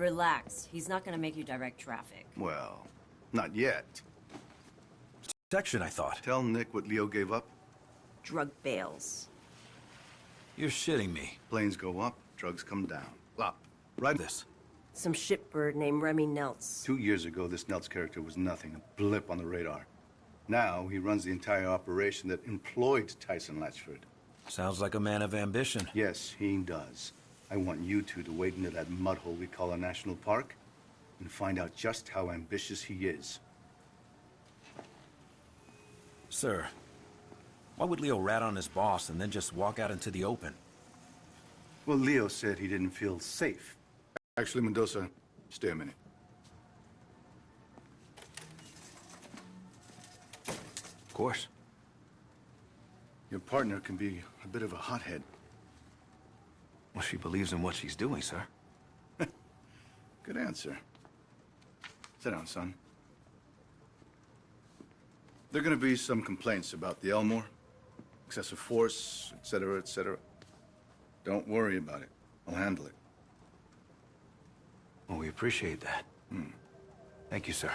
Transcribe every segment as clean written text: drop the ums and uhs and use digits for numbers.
Relax. He's not gonna make you direct traffic. Well, not yet. Section, I thought. Tell Nick what Leo gave up. Drug bales. You're shitting me. Planes go up, drugs come down. Up. Right this. Some shitbird named Remy Neltz. 2 years ago, this Neltz character was nothing, a blip on the radar. Now, he runs the entire operation that employed Tyson Latchford. Sounds like a man of ambition. Yes, he does. I want you two to wade into that mud hole we call a national park and find out just how ambitious he is. Sir, why would Leo rat on his boss and then just walk out into the open? Well, Leo said he didn't feel safe. Actually, Mendoza, stay a minute. Of course. Your partner can be a bit of a hothead. Well, she believes in what she's doing, sir. Good answer. Sit down, son. There are gonna be some complaints about the Elmore. Excessive force, etc., etc. Don't worry about it. I'll handle it. Well, we appreciate that. Thank you, sir.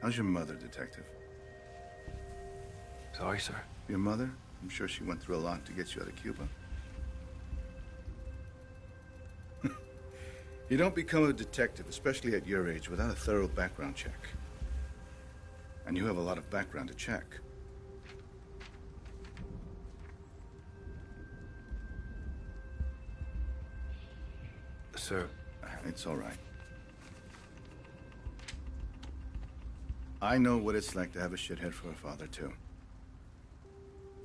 How's your mother, Detective? Sorry, sir. Your mother? I'm sure she went through a lot to get you out of Cuba. You don't become a detective, especially at your age, without a thorough background check. And you have a lot of background to check. Sir, it's all right. I know what it's like to have a shithead for a father, too.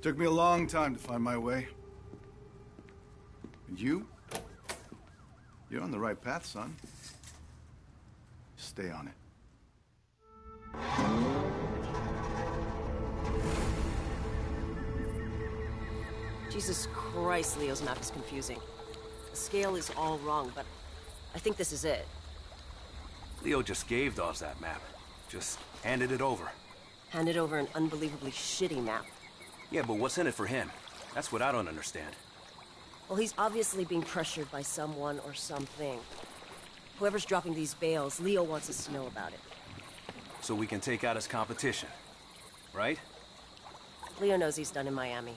Took me a long time to find my way. And you? You're on the right path, son. Stay on it. Jesus Christ, Leo's map is confusing. The scale is all wrong, but I think this is it. Leo just gave Dawes that map. Just handed it over. Handed over an unbelievably shitty map. Yeah, but what's in it for him? That's what I don't understand. Well, he's obviously being pressured by someone or something. Whoever's dropping these bales, Leo wants us to know about it. So we can take out his competition, right? Leo knows he's done in Miami.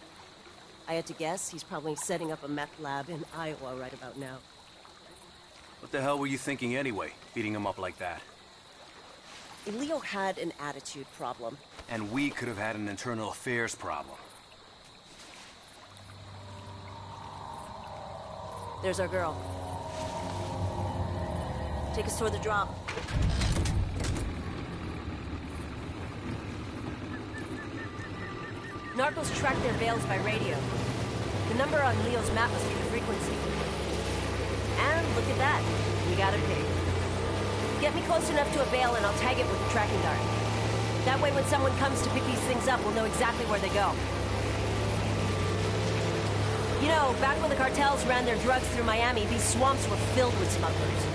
I had to guess he's probably setting up a meth lab in Iowa right about now. What the hell were you thinking anyway, beating him up like that? Leo had an attitude problem. And we could have had an internal affairs problem. There's our girl. Take us toward the drop. Narcos track their bales by radio. The number on Leo's map must be the frequency. And look at that. We got a pig. Get me close enough to a bale and I'll tag it with a tracking dart. That way when someone comes to pick these things up, we'll know exactly where they go. You know, back when the cartels ran their drugs through Miami, these swamps were filled with smugglers.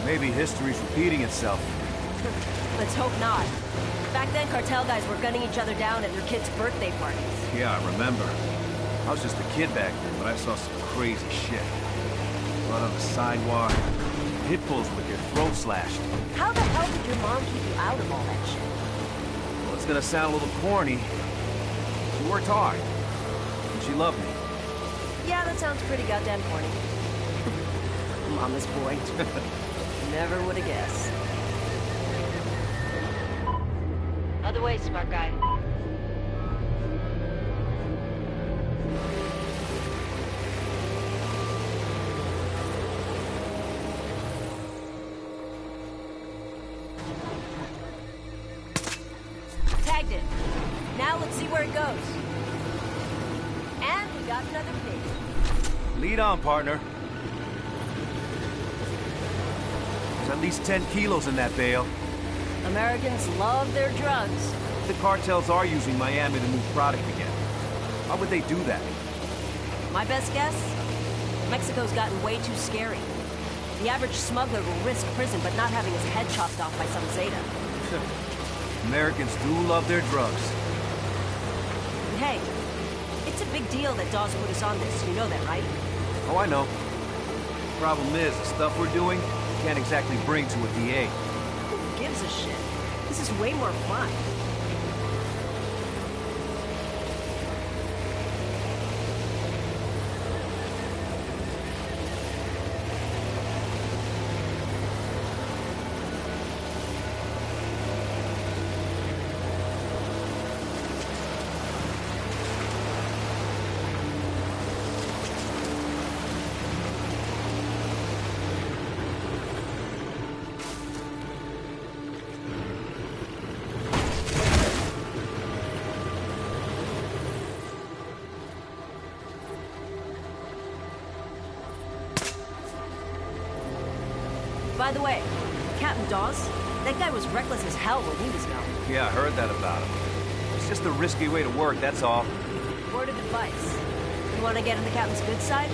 Maybe history's repeating itself. Let's hope not. Back then, cartel guys were gunning each other down at their kids' birthday parties. Yeah, I remember. I was just a kid back then, but I saw some crazy shit. Blood on the sidewalk, pit bulls with their throats slashed. How the hell did your mom keep you out of all that shit? Well, it's gonna sound a little corny. She worked hard. And she loved me. Yeah, that sounds pretty goddamn corny. Mama's boy. Never would have guessed. Other way, smart guy. Tagged it. Now let's see where it goes. And we got another pig. Lead on, partner. There's at least 10 kilos in that bale. Americans love their drugs. The cartels are using Miami to move product again. Why would they do that? My best guess? Mexico's gotten way too scary. The average smuggler will risk prison but not having his head chopped off by some Zeta. Americans do love their drugs. Hey, it's a big deal that Dawes put us on this. You know that, right? Oh, I know. Problem is, the stuff we're doing, can't exactly bring to a DA. Who gives a shit? This is way more fun. By the way, Captain Dawes, that guy was reckless as hell when he was gone. Yeah, I heard that about him. It's just a risky way to work, that's all. Word of advice. You want to get on the captain's good side?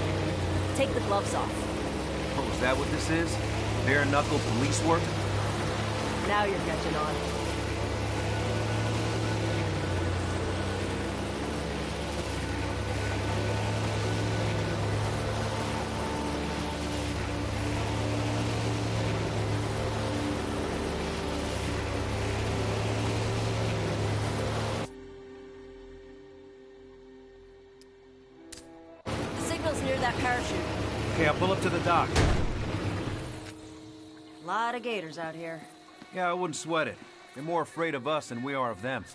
Take the gloves off. Oh, is that what this is? Bare-knuckle police work? Now you're catching on. Near that parachute. Okay, I'll pull up to the dock. Lot of gators out here. Yeah, I wouldn't sweat it. They're more afraid of us than we are of them.